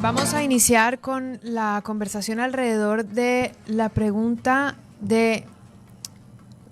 Vamos a iniciar con la conversación alrededor de la pregunta de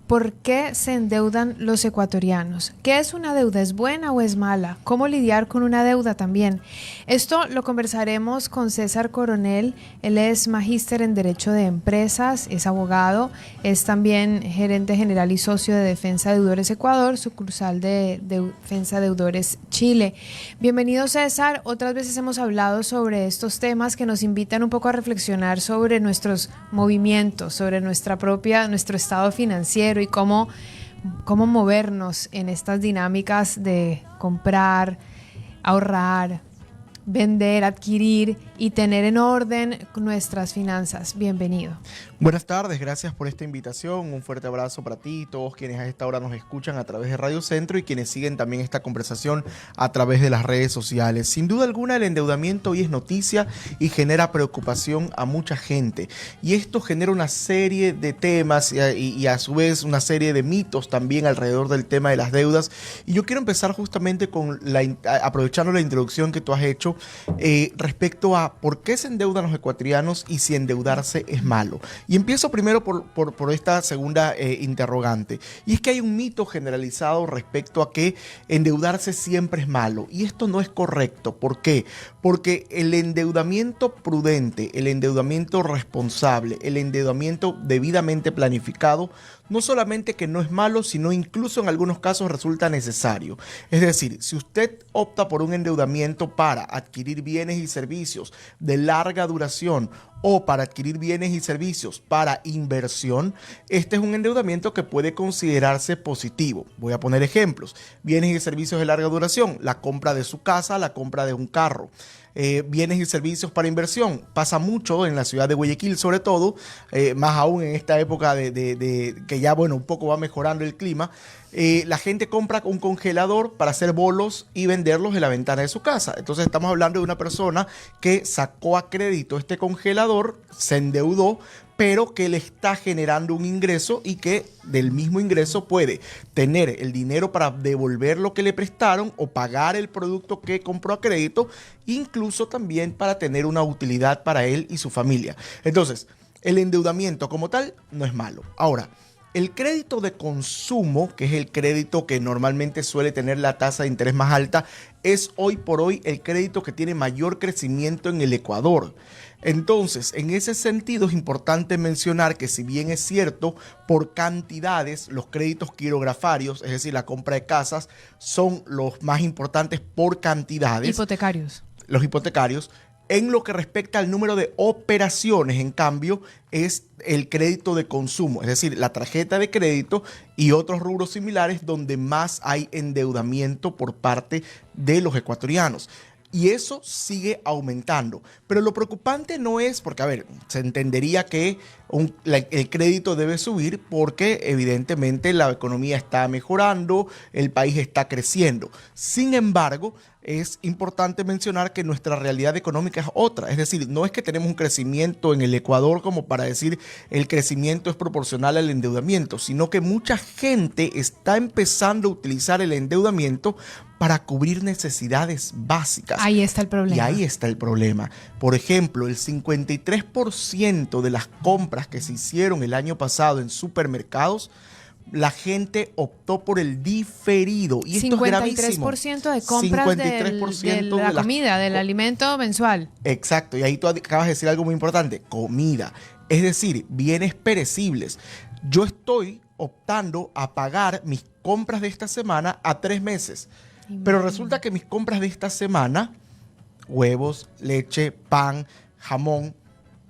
¿por qué se endeudan los ecuatorianos? ¿Qué es una deuda? ¿Es buena o es mala? ¿Cómo lidiar con una deuda también? Esto lo conversaremos con César Coronel. Él es magíster en Derecho de Empresas, es abogado, es también gerente general y socio de Defensa Deudores Ecuador, sucursal de Defensa Deudores Chile. Bienvenido, César. Otras veces hemos hablado sobre estos temas que nos invitan un poco a reflexionar sobre nuestros movimientos, sobre nuestro estado financiero y cómo movernos en estas dinámicas de comprar, ahorrar, vender, adquirir y tener en orden nuestras finanzas. Bienvenido. Buenas tardes, gracias por esta invitación. Un fuerte abrazo para ti y todos quienes a esta hora nos escuchan a través de Radio Centro y quienes siguen también esta conversación a través de las redes sociales. Sin duda alguna, el endeudamiento hoy es noticia y genera preocupación a mucha gente. Y esto genera una serie de temas y a su vez una serie de mitos también alrededor del tema de las deudas. Y yo quiero empezar justamente con aprovechando la introducción que tú has hecho respecto a por qué se endeudan los ecuatorianos y si endeudarse es malo. Y empiezo primero por esta segunda interrogante. Y es que hay un mito generalizado respecto a que endeudarse siempre es malo. Y esto no es correcto. ¿Por qué? Porque el endeudamiento prudente, el endeudamiento responsable, el endeudamiento debidamente planificado, no solamente que no es malo, sino incluso en algunos casos resulta necesario. Es decir, si usted opta por un endeudamiento para adquirir bienes y servicios de larga duración o para adquirir bienes y servicios para inversión, este es un endeudamiento que puede considerarse positivo. Voy a poner ejemplos. Bienes y servicios de larga duración, la compra de su casa, la compra de un carro. Bienes y servicios para inversión. Pasa mucho en la ciudad de Guayaquil, sobre todo, más aún en esta época de que ya, bueno, un poco va mejorando el clima. La gente compra un congelador para hacer bolos y venderlos en la ventana de su casa. Entonces estamos hablando de una persona que sacó a crédito este congelador, se endeudó, pero que le está generando un ingreso y que del mismo ingreso puede tener el dinero para devolver lo que le prestaron o pagar el producto que compró a crédito, incluso también para tener una utilidad para él y su familia. Entonces, el endeudamiento como tal no es malo. Ahora, el crédito de consumo, que es el crédito que normalmente suele tener la tasa de interés más alta, es hoy por hoy el crédito que tiene mayor crecimiento en el Ecuador. Entonces, en ese sentido es importante mencionar que si bien es cierto, por cantidades, los créditos quirografarios, es decir, la compra de casas, son los más importantes por cantidades. Hipotecarios. Los hipotecarios. En lo que respecta al número de operaciones, en cambio, es el crédito de consumo, es decir, la tarjeta de crédito y otros rubros similares donde más hay endeudamiento por parte de los ecuatorianos. Y eso sigue aumentando. Pero lo preocupante no es porque, a ver, se entendería que el crédito debe subir porque evidentemente la economía está mejorando, el país está creciendo. Sin embargo, es importante mencionar que nuestra realidad económica es otra. Es decir, no es que tenemos un crecimiento en el Ecuador como para decir el crecimiento es proporcional al endeudamiento, sino que mucha gente está empezando a utilizar el endeudamiento para cubrir necesidades básicas. Ahí está el problema. Y ahí está el problema. Por ejemplo, el 53% de las compras que se hicieron el año pasado en supermercados, la gente optó por el diferido. Y esto es gravísimo. 53% de compras 53% de la comida, del alimento mensual. Exacto. Y ahí tú acabas de decir algo muy importante. Comida. Es decir, bienes perecibles. Yo estoy optando a pagar mis compras de esta semana a 3 meses. Pero resulta que mis compras de esta semana, huevos, leche, pan, jamón,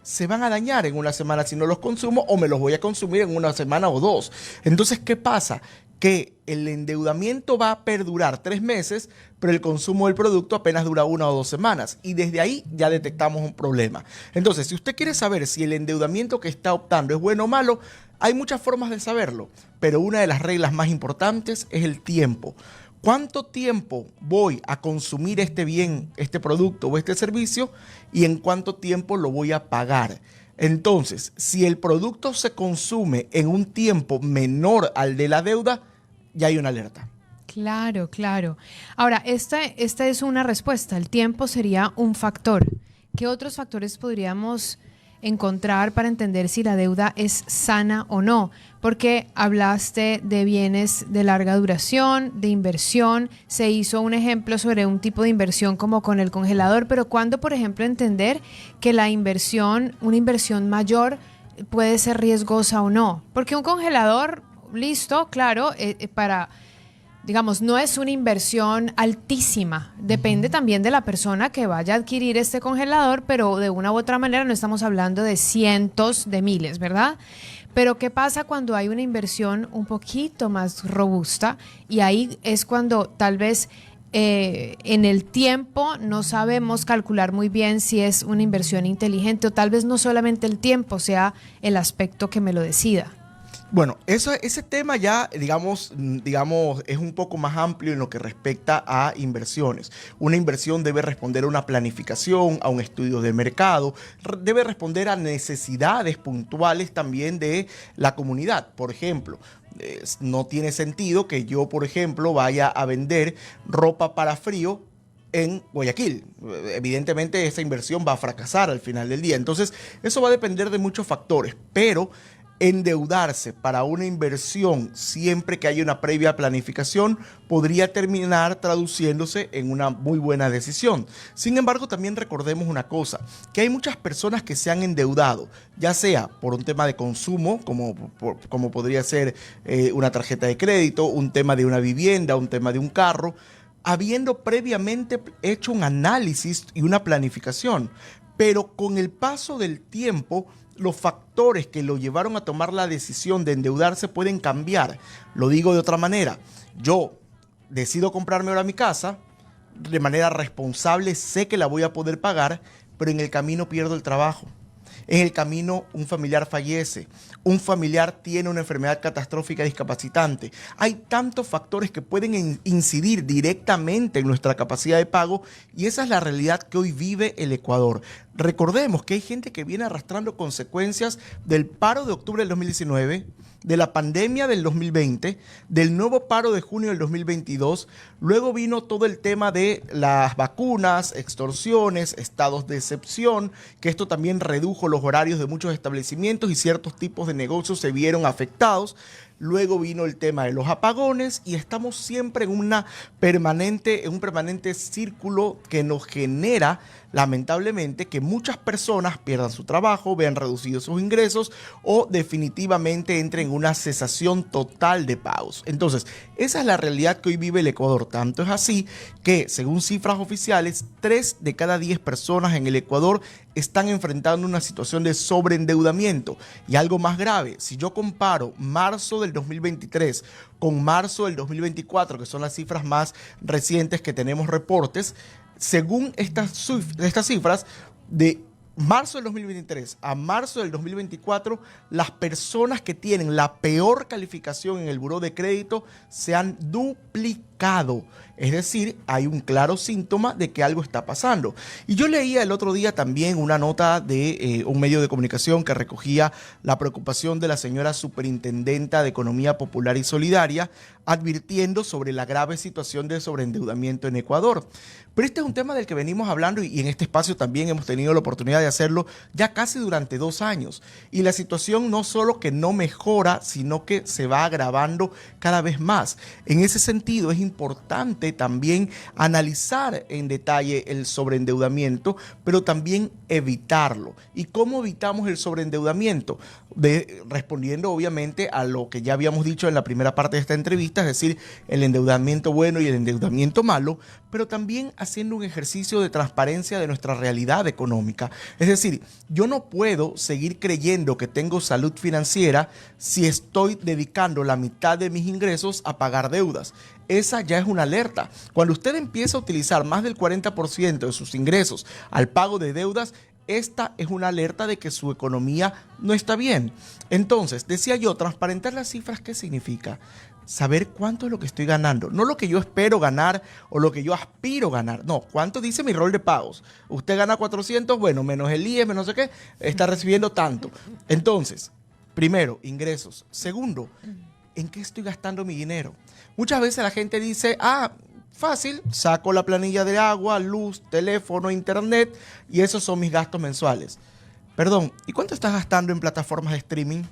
se van a dañar en una semana si no los consumo o me los voy a consumir en una semana o 2. Entonces, ¿qué pasa? Que el endeudamiento va a perdurar 3 meses, pero el consumo del producto apenas dura 1 o 2 semanas. Y desde ahí ya detectamos un problema. Entonces, si usted quiere saber si el endeudamiento que está optando es bueno o malo, hay muchas formas de saberlo. Pero una de las reglas más importantes es el tiempo. ¿Cuánto tiempo voy a consumir este bien, este producto o este servicio y en cuánto tiempo lo voy a pagar? Entonces, si el producto se consume en un tiempo menor al de la deuda, ya hay una alerta. Claro, claro. Ahora, esta es una respuesta. El tiempo sería un factor. ¿qué otros factores podríamos encontrar para entender si la deuda es sana o no? Porque hablaste de bienes de larga duración, de inversión, se hizo un ejemplo sobre un tipo de inversión como con el congelador, pero ¿cuándo, por ejemplo, entender que la inversión, una inversión mayor, puede ser riesgosa o no? Porque un congelador, listo, claro, para... digamos, no es una inversión altísima. Depende también de la persona que vaya a adquirir este congelador, pero de una u otra manera no estamos hablando de cientos de miles, ¿verdad? Pero ¿qué pasa cuando hay una inversión un poquito más robusta? Y ahí es cuando tal vez en el tiempo no sabemos calcular muy bien si es una inversión inteligente, o tal vez no solamente el tiempo sea el aspecto que me lo decida. Bueno, ese tema ya, digamos, es un poco más amplio en lo que respecta a inversiones. Una inversión debe responder a una planificación, a un estudio de mercado, debe responder a necesidades puntuales también de la comunidad. Por ejemplo, no tiene sentido que yo, por ejemplo, vaya a vender ropa para frío en Guayaquil. Evidentemente esa inversión va a fracasar al final del día. Entonces, eso va a depender de muchos factores, pero endeudarse para una inversión siempre que haya una previa planificación podría terminar traduciéndose en una muy buena decisión. Sin embargo, también recordemos una cosa, que hay muchas personas que se han endeudado, ya sea por un tema de consumo, como podría ser una tarjeta de crédito, un tema de una vivienda, un tema de un carro, habiendo previamente hecho un análisis y una planificación. Pero con el paso del tiempo, los factores que lo llevaron a tomar la decisión de endeudarse pueden cambiar. Lo digo de otra manera. Yo decido comprarme ahora mi casa, de manera responsable, sé que la voy a poder pagar, pero en el camino pierdo el trabajo. En el camino un familiar fallece, un familiar tiene una enfermedad catastrófica discapacitante. Hay tantos factores que pueden incidir directamente en nuestra capacidad de pago y esa es la realidad que hoy vive el Ecuador. Recordemos que hay gente que viene arrastrando consecuencias del paro de octubre del 2019, de la pandemia del 2020, del nuevo paro de junio del 2022. Luego vino todo el tema de las vacunas, extorsiones, estados de excepción, que esto también redujo los horarios de muchos establecimientos y ciertos tipos de negocios se vieron afectados. Luego vino el tema de los apagones y estamos siempre en un permanente círculo que nos genera, lamentablemente, que muchas personas pierdan su trabajo, vean reducidos sus ingresos o definitivamente entren en una cesación total de pagos. Entonces, esa es la realidad que hoy vive el Ecuador. Tanto es así que, según cifras oficiales, 3 de cada 10 personas en el Ecuador están enfrentando una situación de sobreendeudamiento. Y algo más grave, si yo comparo marzo del 2023 con marzo del 2024, que son las cifras más recientes que tenemos reportes, según estas cifras, de marzo del 2023 a marzo del 2024, las personas que tienen la peor calificación en el buró de crédito se han duplicado. Es decir, hay un claro síntoma de que algo está pasando. Y yo leía el otro día también una nota de un medio de comunicación que recogía la preocupación de la señora superintendenta de Economía Popular y Solidaria, advirtiendo sobre la grave situación de sobreendeudamiento en Ecuador. Pero este es un tema del que venimos hablando y en este espacio también hemos tenido la oportunidad de hacerlo ya casi durante 2 años. Y la situación no solo que no mejora, sino que se va agravando cada vez más. En ese sentido, es importante también analizar en detalle el sobreendeudamiento, pero también evitarlo. ¿Y cómo evitamos el sobreendeudamiento? Respondiendo obviamente a lo que ya habíamos dicho en la primera parte de esta entrevista, es decir, el endeudamiento bueno y el endeudamiento malo, pero también haciendo un ejercicio de transparencia de nuestra realidad económica. Es decir, yo no puedo seguir creyendo que tengo salud financiera si estoy dedicando la mitad de mis ingresos a pagar deudas. Esa ya es una alerta. Cuando usted empieza a utilizar más del 40% de sus ingresos al pago de deudas, esta es una alerta de que su economía no está bien. Entonces, decía yo, transparentar las cifras, ¿qué significa? Saber cuánto es lo que estoy ganando, no lo que yo espero ganar o lo que yo aspiro a ganar, no, cuánto dice mi rol de pagos. Usted gana 400, bueno, menos el IES, menos no sé qué, está recibiendo tanto. Entonces, primero, ingresos. Segundo, ¿en qué estoy gastando mi dinero? Muchas veces la gente dice, Fácil, saco la planilla de agua, luz, teléfono, internet y esos son mis gastos mensuales. Perdón, ¿y cuánto estás gastando en plataformas de streaming?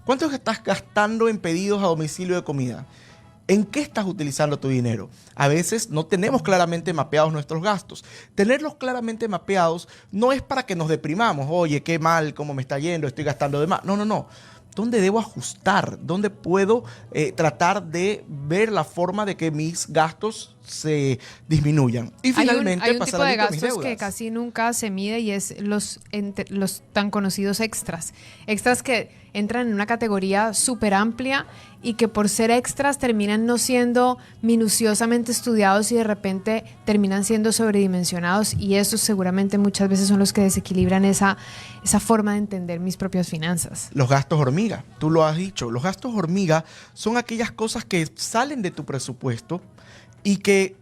¿Cuánto estás gastando en pedidos a domicilio de comida? ¿En qué estás utilizando tu dinero? A veces no tenemos claramente mapeados nuestros gastos. Tenerlos claramente mapeados no es para que nos deprimamos. Oye, qué mal, cómo me está yendo, estoy gastando de más. No, no, no. ¿Dónde debo ajustar? ¿Dónde puedo tratar de ver la forma de que mis gastos se disminuyan? Y finalmente hay un pasar tipo a de mis gastos que deudas. casi nunca se mide y es los tan conocidos extras. Extras que entran en una categoría súper amplia y que por ser extras terminan no siendo minuciosamente estudiados y de repente terminan siendo sobredimensionados, y esos seguramente muchas veces son los que desequilibran esa forma de entender mis propias finanzas. Los gastos hormiga, tú lo has dicho. Los gastos hormiga son aquellas cosas que salen de tu presupuesto y que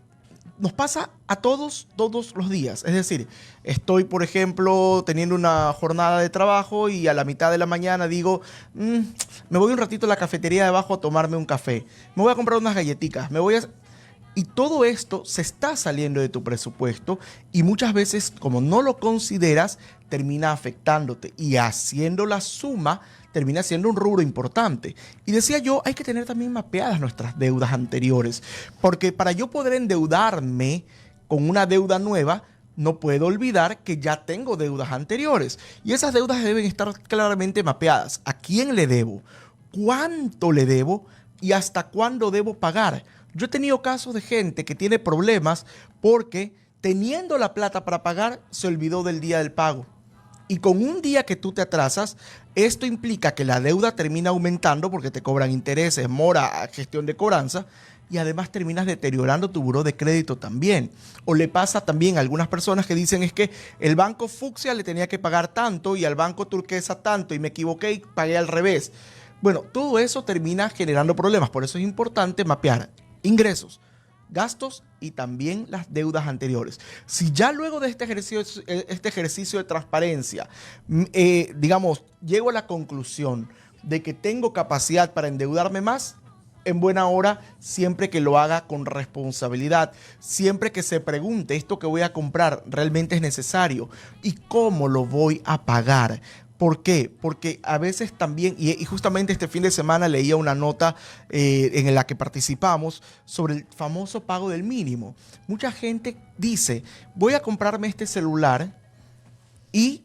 nos pasa a todos los días. Es decir, estoy, por ejemplo, teniendo una jornada de trabajo y a la mitad de la mañana digo, me voy un ratito a la cafetería de abajo a tomarme un café. Me voy a comprar unas galletitas. Y todo esto se está saliendo de tu presupuesto y muchas veces, como no lo consideras, termina afectándote y haciendo la suma termina siendo un rubro importante. Y decía yo, hay que tener también mapeadas nuestras deudas anteriores, porque para yo poder endeudarme con una deuda nueva, no puedo olvidar que ya tengo deudas anteriores y esas deudas deben estar claramente mapeadas. ¿A quién le debo? ¿Cuánto le debo? ¿Y hasta cuándo debo pagar? Yo he tenido casos de gente que tiene problemas porque teniendo la plata para pagar, se olvidó del día del pago. Y con un día que tú te atrasas, esto implica que la deuda termina aumentando porque te cobran intereses, mora, gestión de cobranza, y además terminas deteriorando tu buró de crédito también. O le pasa también a algunas personas que dicen es que el banco fucsia le tenía que pagar tanto y al banco turquesa tanto y me equivoqué y pagué al revés. Bueno, todo eso termina generando problemas. Por eso es importante mapear ingresos, gastos y también las deudas anteriores. Si ya luego de este ejercicio de transparencia, digamos, llego a la conclusión de que tengo capacidad para endeudarme más, en buena hora, siempre que lo haga con responsabilidad, siempre que se pregunte, ¿esto que voy a comprar realmente es necesario? ¿Y cómo lo voy a pagar? ¿Por qué? Porque a veces también, y justamente este fin de semana leía una nota en la que participamos sobre el famoso pago del mínimo. Mucha gente dice, voy a comprarme este celular y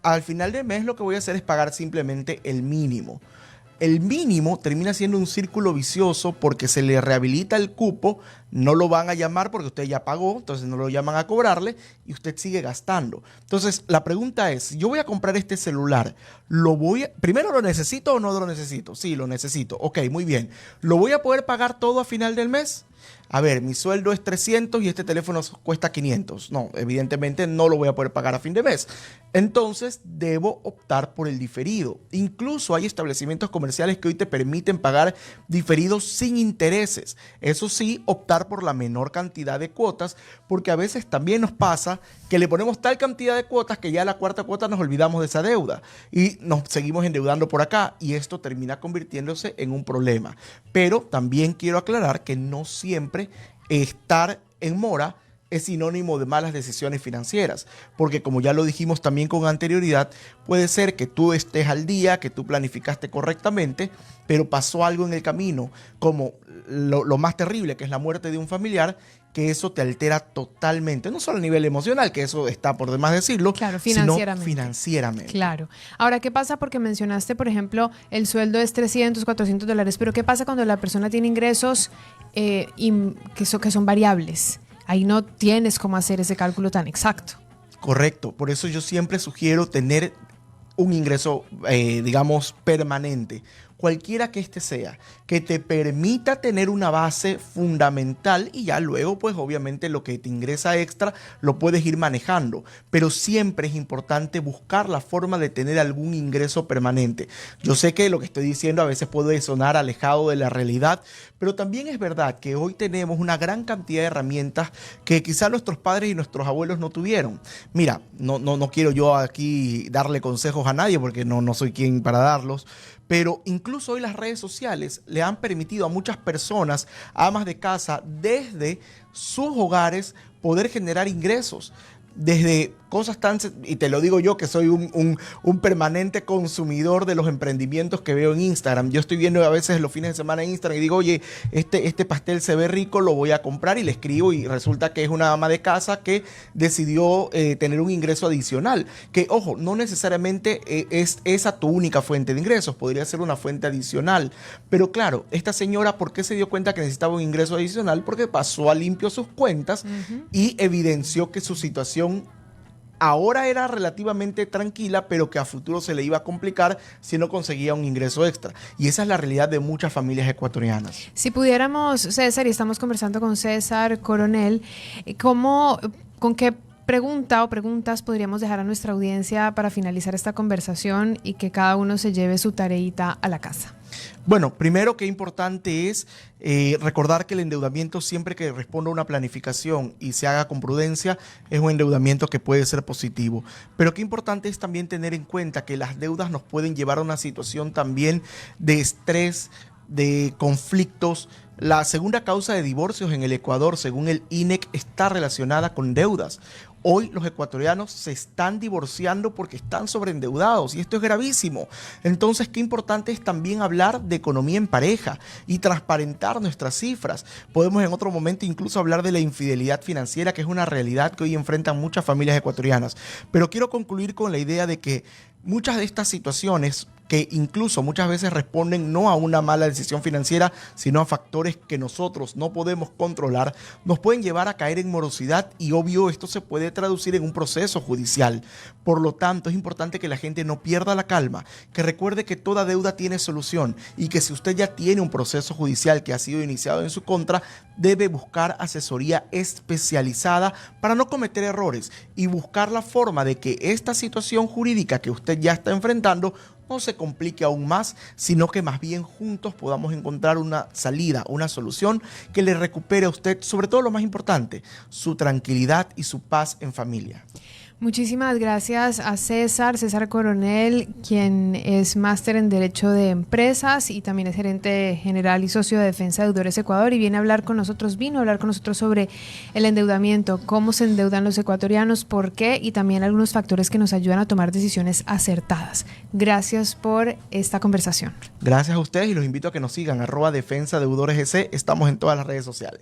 al final del mes lo que voy a hacer es pagar simplemente el mínimo. El mínimo termina siendo un círculo vicioso porque se le rehabilita el cupo, no lo van a llamar porque usted ya pagó, entonces no lo llaman a cobrarle y usted sigue gastando. Entonces la pregunta es, yo voy a comprar este celular, ¿primero lo necesito o no lo necesito? Sí, lo necesito. Ok, muy bien. ¿Lo voy a poder pagar todo a final del mes? A ver, mi sueldo es 300 y este teléfono cuesta 500. No, evidentemente no lo voy a poder pagar a fin de mes. Entonces, debo optar por el diferido. Incluso hay establecimientos comerciales que hoy te permiten pagar diferidos sin intereses. Eso sí, optar por la menor cantidad de cuotas, porque a veces también nos pasa que le ponemos tal cantidad de cuotas que ya a la cuarta cuota nos olvidamos de esa deuda y nos seguimos endeudando por acá y esto termina convirtiéndose en un problema. Pero también quiero aclarar que no siempre estar en mora es sinónimo de malas decisiones financieras, porque como ya lo dijimos también con anterioridad, puede ser que tú estés al día, que tú planificaste correctamente, pero pasó algo en el camino, como lo más terrible, que es la muerte de un familiar, que eso te altera totalmente, no solo a nivel emocional, que eso está por demás decirlo, claro, sino financieramente. Claro. Ahora, ¿qué pasa? Porque mencionaste, por ejemplo, el sueldo es $300, $400, pero ¿qué pasa cuando la persona tiene ingresos que son variables? Ahí no tienes cómo hacer ese cálculo tan exacto. Correcto, por eso yo siempre sugiero tener un ingreso, digamos, permanente, cualquiera que este sea, que te permita tener una base fundamental y ya luego, pues obviamente lo que te ingresa extra lo puedes ir manejando, pero siempre es importante buscar la forma de tener algún ingreso permanente. Yo sé que lo que estoy diciendo a veces puede sonar alejado de la realidad, pero también es verdad que hoy tenemos una gran cantidad de herramientas que quizás nuestros padres y nuestros abuelos no tuvieron. Mira, no quiero yo aquí darle consejos a nadie porque no soy quien para darlos, pero incluso incluso hoy las redes sociales le han permitido a muchas personas, amas de casa, desde sus hogares poder generar ingresos. Desde cosas tan, y te lo digo yo que soy un permanente consumidor de los emprendimientos que veo en Instagram. Yo estoy viendo a veces los fines de semana en Instagram y digo, oye, este pastel se ve rico, lo voy a comprar, y le escribo y resulta que es una ama de casa que decidió tener un ingreso adicional. Que, ojo, no necesariamente es esa tu única fuente de ingresos, podría ser una fuente adicional. Pero claro, esta señora, ¿por qué se dio cuenta que necesitaba un ingreso adicional? Porque pasó a limpio sus cuentas y evidenció que su situación ahora era relativamente tranquila, pero que a futuro se le iba a complicar si no conseguía un ingreso extra. Y esa es la realidad de muchas familias ecuatorianas. Si pudiéramos, César, y estamos conversando con César Coronel, ¿con qué pregunta o preguntas podríamos dejar a nuestra audiencia para finalizar esta conversación y que cada uno se lleve su tareita a la casa? Bueno, primero, qué importante es recordar que el endeudamiento, siempre que responda a una planificación y se haga con prudencia, es un endeudamiento que puede ser positivo. Pero qué importante es también tener en cuenta que las deudas nos pueden llevar a una situación también de estrés, de conflictos. La segunda causa de divorcios en el Ecuador, según el INEC, está relacionada con deudas. Hoy los ecuatorianos se están divorciando porque están sobreendeudados y esto es gravísimo. Entonces, qué importante es también hablar de economía en pareja y transparentar nuestras cifras. Podemos en otro momento incluso hablar de la infidelidad financiera, que es una realidad que hoy enfrentan muchas familias ecuatorianas. Pero quiero concluir con la idea de que muchas de estas situaciones, que incluso muchas veces responden no a una mala decisión financiera, sino a factores que nosotros no podemos controlar, nos pueden llevar a caer en morosidad y, obvio, esto se puede traducir en un proceso judicial. Por lo tanto, es importante que la gente no pierda la calma, que recuerde que toda deuda tiene solución y que si usted ya tiene un proceso judicial que ha sido iniciado en su contra, debe buscar asesoría especializada para no cometer errores y buscar la forma de que esta situación jurídica que usted ya está enfrentando no se complique aún más, sino que más bien juntos podamos encontrar una salida, una solución que le recupere a usted, sobre todo lo más importante, su tranquilidad y su paz en familia. Muchísimas gracias a César Coronel, quien es máster en Derecho de Empresas y también es gerente general y socio de Defensa de Deudores Ecuador, y vino a hablar con nosotros sobre el endeudamiento, cómo se endeudan los ecuatorianos, por qué, y también algunos factores que nos ayudan a tomar decisiones acertadas. Gracias por esta conversación. Gracias a ustedes y los invito a que nos sigan, @Defensa Deudores EC. Estamos en todas las redes sociales.